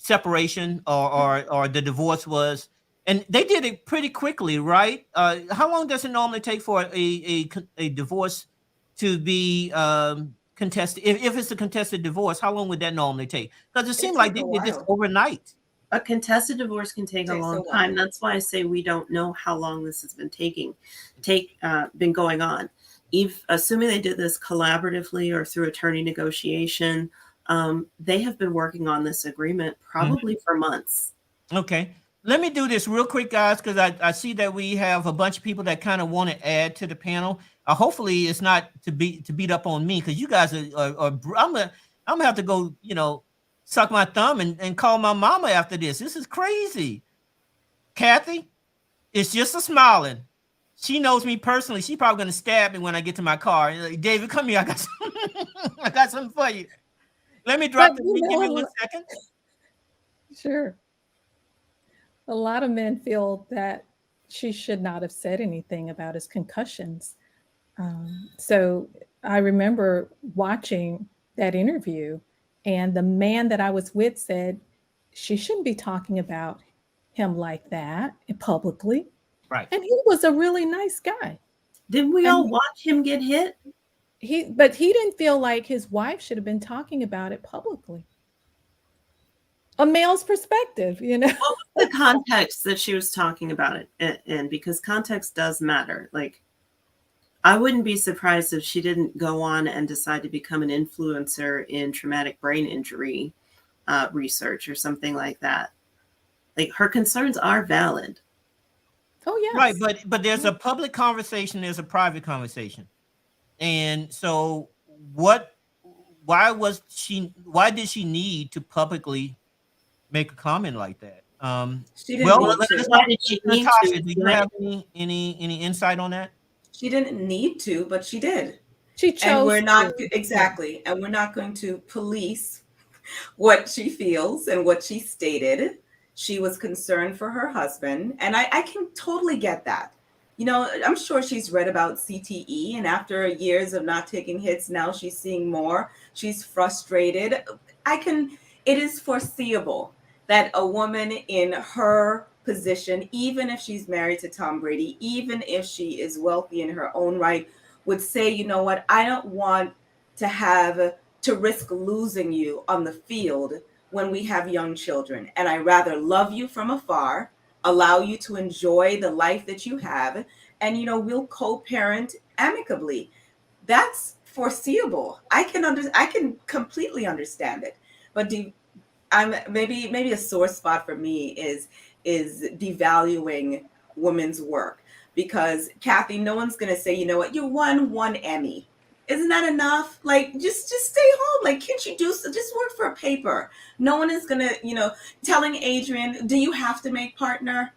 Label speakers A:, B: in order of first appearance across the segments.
A: separation or the divorce was, and they did it pretty quickly, right? How long does it normally take for a divorce to be contested? If it's a contested divorce, how long would that normally take? Because it
B: It
A: seemed like
B: take
A: they
B: a
A: did this
B: while.
A: overnight.
C: A contested divorce can take a
B: Takes a
C: long time.
B: while.
C: That's why I say we don't know how long this has been been going on. If assuming they did this collaboratively or through attorney negotiation, they have been working on this agreement
A: Mhm.
C: probably for months.
A: Okay. Let me do this real quick, guys, because I see that we have a bunch of people that kind of want to add to the panel. Hopefully, it's not to beat up on me because you guys I'm gonna have to go, suck my thumb and call my mama after this. This is crazy. Kathy, it's just a smiling. She knows me personally. She probably gonna stab me when I get to my car. Like, David, come here. I got I got something for you. Let me
D: But
A: drop the
D: you
A: link. Give me one
D: know,
A: second.
D: sure. A lot of men feel that she should not have said anything about his concussions. So I remember watching that interview, and the man that I was with said she shouldn't be talking about him like that publicly.
A: Right.
D: And he was a really nice guy.
C: Didn't we
D: And
C: all watch him get hit?
D: but he didn't feel like his wife should have been talking about it publicly. A male's perspective, you know.
C: What was the context that she was talking about it in? Because context does matter. Like, I wouldn't be surprised if she didn't go on and decide to become an influencer in traumatic brain injury research or something like that. Like, her concerns are valid.
D: Oh
A: Right,
D: yes.
A: but there's a public conversation, there's a private conversation. And so what why did she need to publicly make a comment like that?
B: She didn't
A: Well,
C: Well,
B: need to.
A: let's
C: why
A: talk
C: did
A: to
C: she need to?
A: Natasha. Do you
C: Right?
A: have any insight on that?
B: She didn't need to, but she did.
D: She
B: And we're
D: chose
B: not
D: to. Yeah.
B: exactly, and we're not going to police what she feels and what she stated. She was concerned for her husband, and I can totally get that. I'm sure she's read about CTE, and after years of not taking hits, now she's seeing more. She's frustrated. I can, it is foreseeable that a woman in her position, even if she's married to Tom Brady, even if she is wealthy in her own right, would say, you know what, I don't want to have to risk losing you on the field when we have young children. And I rather love you from afar, allow you to enjoy the life that you have, and we'll co-parent amicably. That's foreseeable. I can completely understand it. But I'm maybe a sore spot for me is devaluing women's work, because Kathy, no one's gonna say, you know what, you won one Emmy. Isn't that enough? Like, just stay home. Like, can't you just work for a paper? No one is gonna, telling Adrian, do you have to make partner?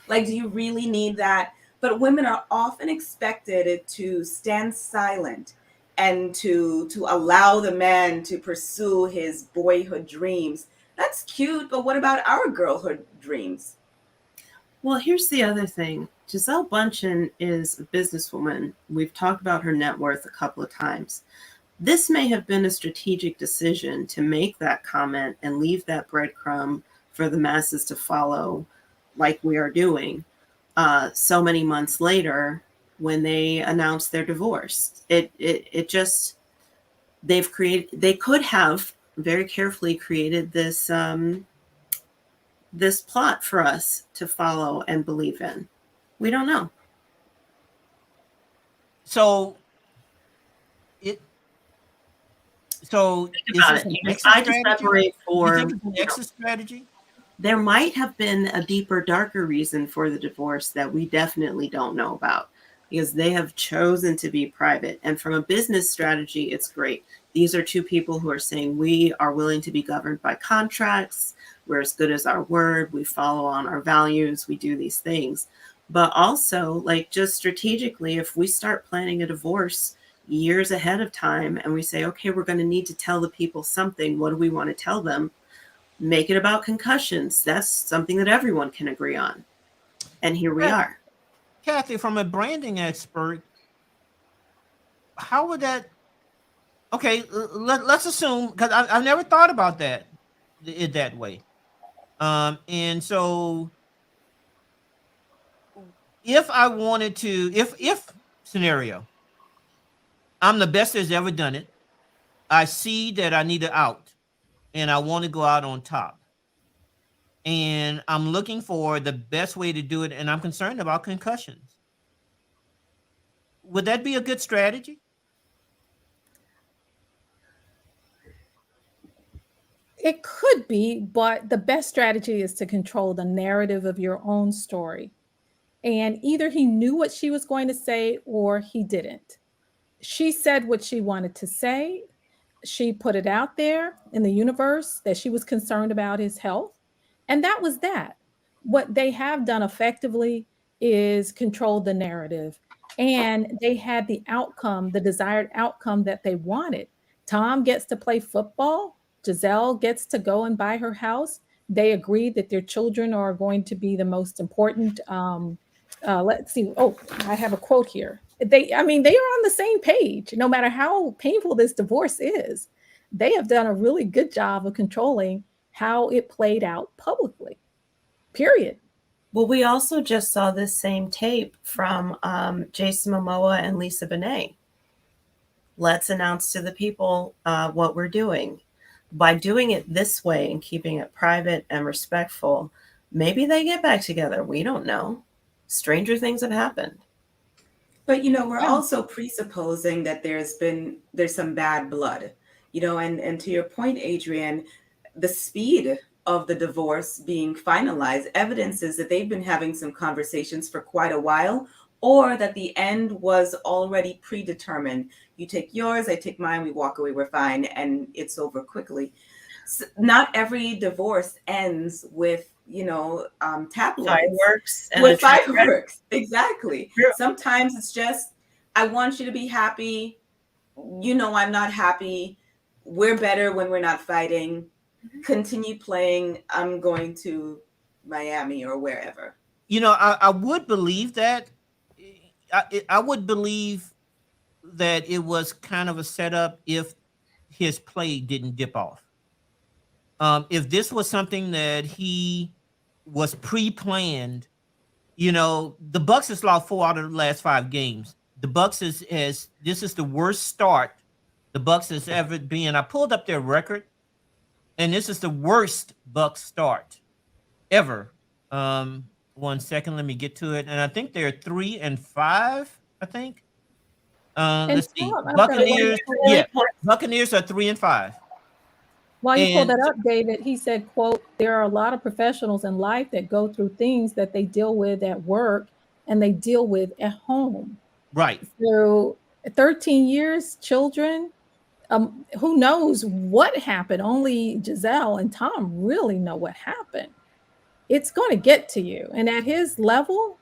B: Like, do you really need that? But women are often expected to stand silent and to allow the man to pursue his boyhood dreams. That's cute, but what about our girlhood dreams?
C: Well, here's the other thing. Gisele Bundchen is a businesswoman. We've talked about her net worth a couple of times. This may have been a strategic decision to make that comment and leave that breadcrumb for the masses to follow, like we are doing, so many months later when they announced their divorce. It just, they could have very carefully created this plot for us to follow and believe in. We don't know.
A: So it
C: Think
A: is
C: about
A: this
C: it.
A: an
C: You
A: exit
C: decide to
A: strategy?
C: separate
A: You
C: for,
A: think it's an exit strategy?
C: there might have been a deeper, darker reason for the divorce that we definitely don't know about, because they have chosen to be private. And from a business strategy, it's great. These are two people who are saying we are willing to be governed by contracts. We're as good as our word. We follow on our values. We do these things. But also, like, just strategically, if we start planning a divorce years ahead of time and we say, okay, we're going to need to tell the people something, what do we want to tell them? Make it about concussions. That's something that everyone can agree on. And here we are.
A: Kathy, from a branding expert, how would that? Okay, let's assume because I've never thought about that way. And so if I wanted to, if scenario, I'm the best that's ever done it. I see that I need an out and I want to go out on top. And I'm looking for the best way to do it. And I'm concerned about concussions. Would that be a good strategy?
D: It could be, but the best strategy is to control the narrative of your own story. And either he knew what she was going to say or he didn't. She said what she wanted to say. She put it out there in the universe that she was concerned about his health. And that was that. What they have done effectively is control the narrative. And they had the outcome, the desired outcome that they wanted. Tom gets to play football. Gisele gets to go and buy her house. They agreed that their children are going to be the most important. Let's see. Oh, I have a quote here. I mean, they are on the same page. No matter how painful this divorce is, they have done a really good job of controlling how it played out publicly. Period.
C: Well, we also just saw this same tape from Jason Momoa and Lisa Bonet. Let's announce to the people what we're doing. By doing it this way and keeping it private and respectful, maybe they get back together. We don't know. Stranger things have happened.
B: But we're also presupposing that there's some bad blood, and to your point, Adrian, the speed of the divorce being finalized evidences that they've been having some conversations for quite a while, or that the end was already predetermined. You take yours, I take mine, we walk away, we're fine, and it's over quickly. So not every divorce ends with tabloids.
C: Fireworks.
B: With fireworks, exactly. Yeah. Sometimes it's just, I want you to be happy. I'm not happy. We're better when we're not fighting. Continue playing. I'm going to Miami or wherever.
A: I would believe that. I would believe that it was kind of a setup if his play didn't dip off. If this was something that he was pre-planned, the Bucks has lost 4 out of the last 5 games. The Bucks this is the worst start the Bucks has ever been. I pulled up their record, and this is the worst Bucks start ever. 1 second, let me get to it. And I think they're 3-5. I think. Let's see. Buccaneers. Yeah, Buccaneers are 3-5.
D: While you pull that up, David, he said, quote, there are a lot of professionals in life that go through things that they deal with at work and they deal with at home.
A: Right.
D: So 13 years, children, who knows what happened? Only Gisele and Tom really know what happened. It's going to get to you. And at his level,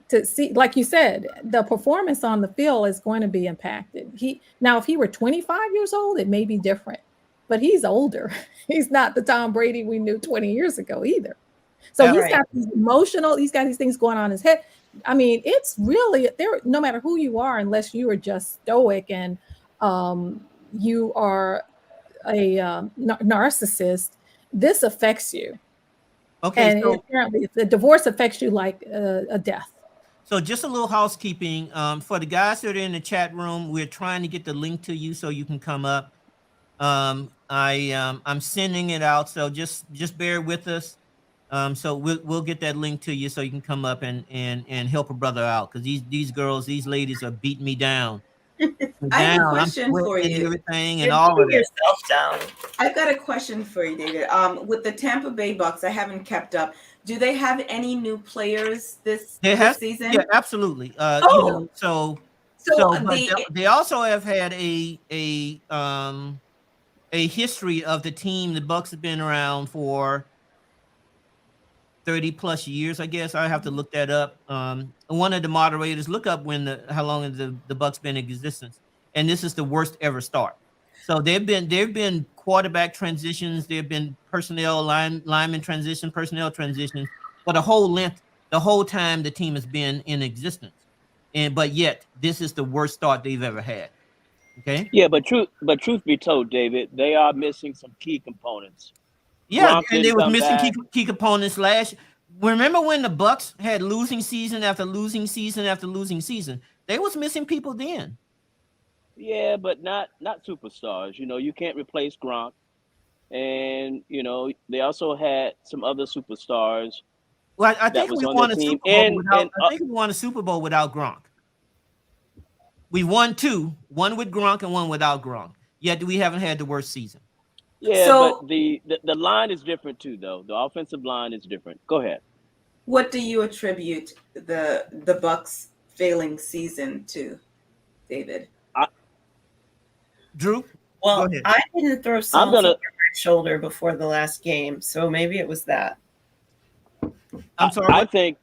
D: to see, like you said, the performance on the field is going to be impacted. Now, if he were 25 years old, it may be different. But he's older. He's not the Tom Brady we knew 20 years ago either. So he's got these he's got these things going on in his head. I mean, it's really there, no matter who you are, unless you are just stoic and you are a narcissist, this affects you.
A: Okay.
D: And apparently the divorce affects you like a death.
A: So just a little housekeeping. For the guys that are in the chat room, we're trying to get the link to you so you can come up. I'm sending it out, so just bear with us. So we'll get that link to you so you can come up and help a brother out, because these ladies are beating me down.
B: I have a question for you.
A: Everything and all of
C: yourself down.
B: I've got a question for you, David. With the Tampa Bay Bucks, I haven't kept up. Do they have any new players this season?
A: Yeah, absolutely. They also have had a history of the team. The Bucks have been around for 30 plus years, I guess. I have to look that up. One of the moderators, look up how long has the Bucks been in existence, and this is the worst ever start. So they've been quarterback transitions, there've been lineman transition, personnel transitions, but the whole time the team has been in existence, but yet this is the worst start they've ever had. Okay.
E: Yeah, but truth be told, David, they are missing some key components.
A: Yeah,
E: Gronk
A: and they
E: didn't
A: was
E: come
A: missing
E: back.
A: key components last. Remember when the Bucks had losing season after losing season after losing season? They was missing people then.
E: Yeah, but not superstars. You can't replace Gronk. And they also had some other superstars
A: Well, I
E: that
A: think
E: was
A: we
E: on the
A: won a
E: team.
A: Super Bowl
E: And
A: without. I think we won a Super Bowl without Gronk. We won two, one with Gronk and one without Gronk. Yet we haven't had the worst season.
E: yeah, but
B: So,
E: the line is different too, though. The offensive line is different. Go ahead.
B: what do you attribute the Bucks failing season to, David?
E: I,
A: Drew, go
C: Well,
A: ahead.
C: I didn't throw
E: I'm
C: salt on
E: gonna.
C: my shoulder before the last game, so maybe it was that.
A: I'm sorry.
E: I
A: What?
E: think.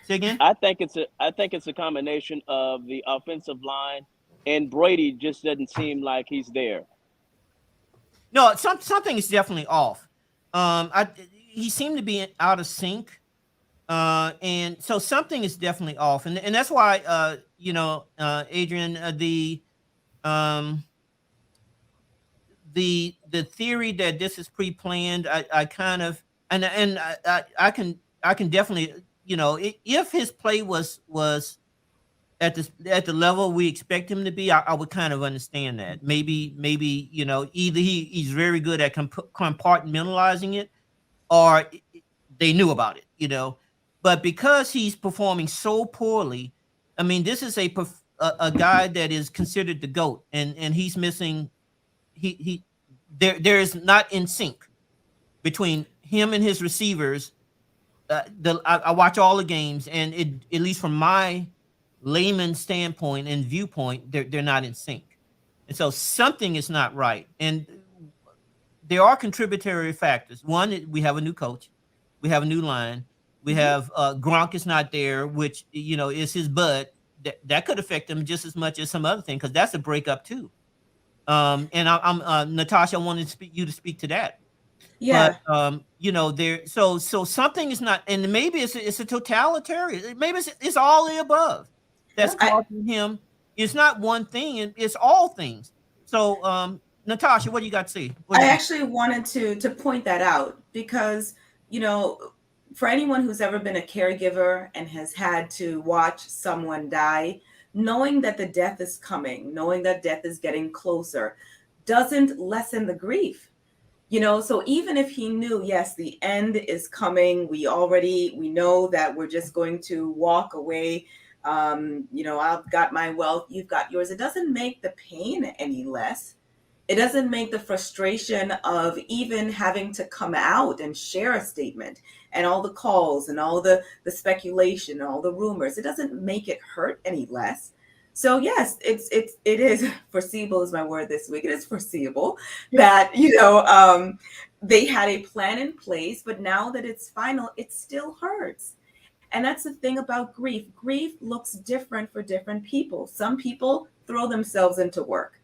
A: Say again.
E: I think it's a combination of the offensive line, and Brady just doesn't seem like he's there.
A: No, something is definitely off. He seemed to be out of sync. And so something is definitely off, and that's why Adrian, um the theory that this is pre-planned, I kind of, and I can definitely, if his play was at the level we expect him to be, I would kind of understand that. Maybe either he's very good at compartmentalizing it, or they knew about it. But because he's performing so poorly, I mean, this is a guy that is considered the GOAT, and he's missing. He there is not in sync between him and his receivers. I watch all the games, and at least from my layman standpoint and viewpoint, they're not in sync, and so something is not right. And there are contributory factors. One, we have a new coach, we have a new line, we have Gronk is not there, which is his bud. That could affect him just as much as some other thing, because that's a breakup too. And I'm Natasha, I wanted you to speak to that.
B: Yeah.
A: But there, so something is not, and maybe it's a totalitarian. Maybe it's all the above that's causing him. It's not one thing, it's all things. So Natasha, what do you got to say?
B: I actually wanted to point that out because, for anyone who's ever been a caregiver and has had to watch someone die, knowing that the death is coming, knowing that death is getting closer, doesn't lessen the grief. So even if he knew, yes, the end is coming, we know that we're just going to walk away. I've got my wealth, you've got yours. It doesn't make the pain any less. It doesn't make the frustration of even having to come out and share a statement and all the calls and all the speculation, all the rumors. It doesn't make it hurt any less. So yes, it is foreseeable is my word this week. It is foreseeable that, they had a plan in place, but now that it's final, it still hurts. And that's the thing about grief. Grief looks different for different people. Some people throw themselves into work.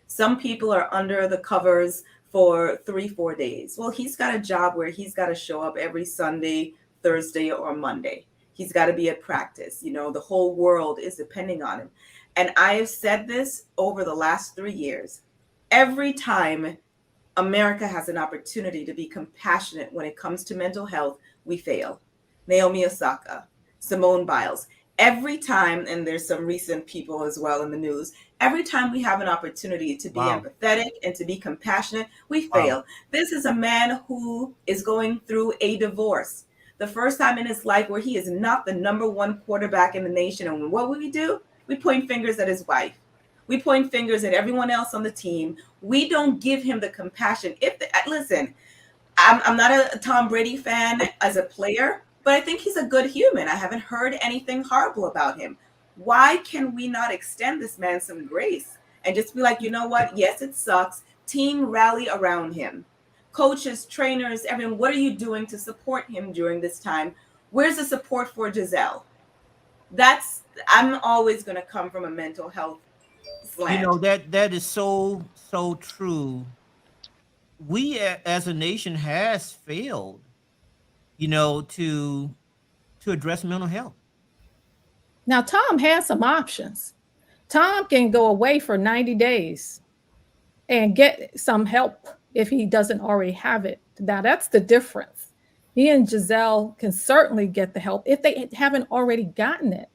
B: Some people are under the covers for 3-4 days. Well, he's got a job where he's got to show up every Sunday, Thursday, or Monday. He's got to be at practice. The whole world is depending on him. And I have said this over the last 3 years. Every time America has an opportunity to be compassionate when it comes to mental health, we fail. Naomi Osaka, Simone Biles. Every time, and there's some recent people as well in the news, every time we have an opportunity to be empathetic and to be compassionate, we fail. This is a man who is going through a divorce. The first time in his life where he is not the number one quarterback in the nation. And what would we do? We point fingers at his wife. We point fingers at everyone else on the team. We don't give him the compassion. Listen, I'm not a Tom Brady fan as a player, but I think he's a good human. I haven't heard anything horrible about him. Why can we not extend this man some grace and just be like, you know what? Yes, it sucks. Team rally around him. Coaches, trainers, everyone, what are you doing to support him during this time? Where's the support for Gisele? I'm always going to come from a mental health slant.
A: That is so true. We as a nation has failed, to address mental health.
D: Now, Tom has some options. Tom can go away for 90 days and get some help if he doesn't already have it Now that's the difference. He and Gisele can certainly get the help if they haven't already gotten it,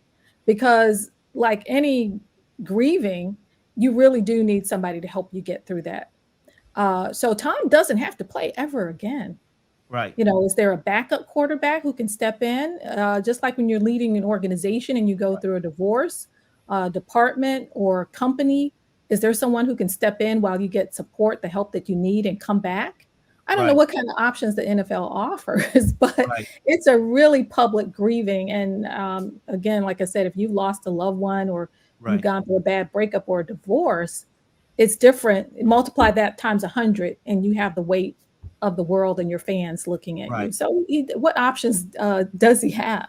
D: because like any grieving, you really do need somebody to help you get through that. So Tom doesn't have to play ever again.
A: Right.
D: You know, is there a backup quarterback who can step in? Just like when you're leading an organization and you go through a divorce, department or company, is there someone who can step in while you get support, the help that you need, and come back? I don't know
A: Right.
D: what kind of options the NFL offers, but
A: Right.
D: it's a really public grieving. And again, like I said, if you've lost a loved one or you've
A: Right.
D: gone through a bad breakup or a divorce, it's different. Multiply that times 100, and you have the weight of the world and your fans looking at you.
A: Right.
D: So what options does he have?